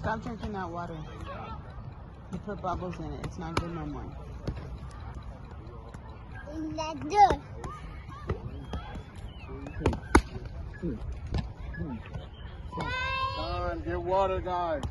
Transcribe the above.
Stop drinking that water. You put bubbles in it. It's not good no more. Son, get water, guys.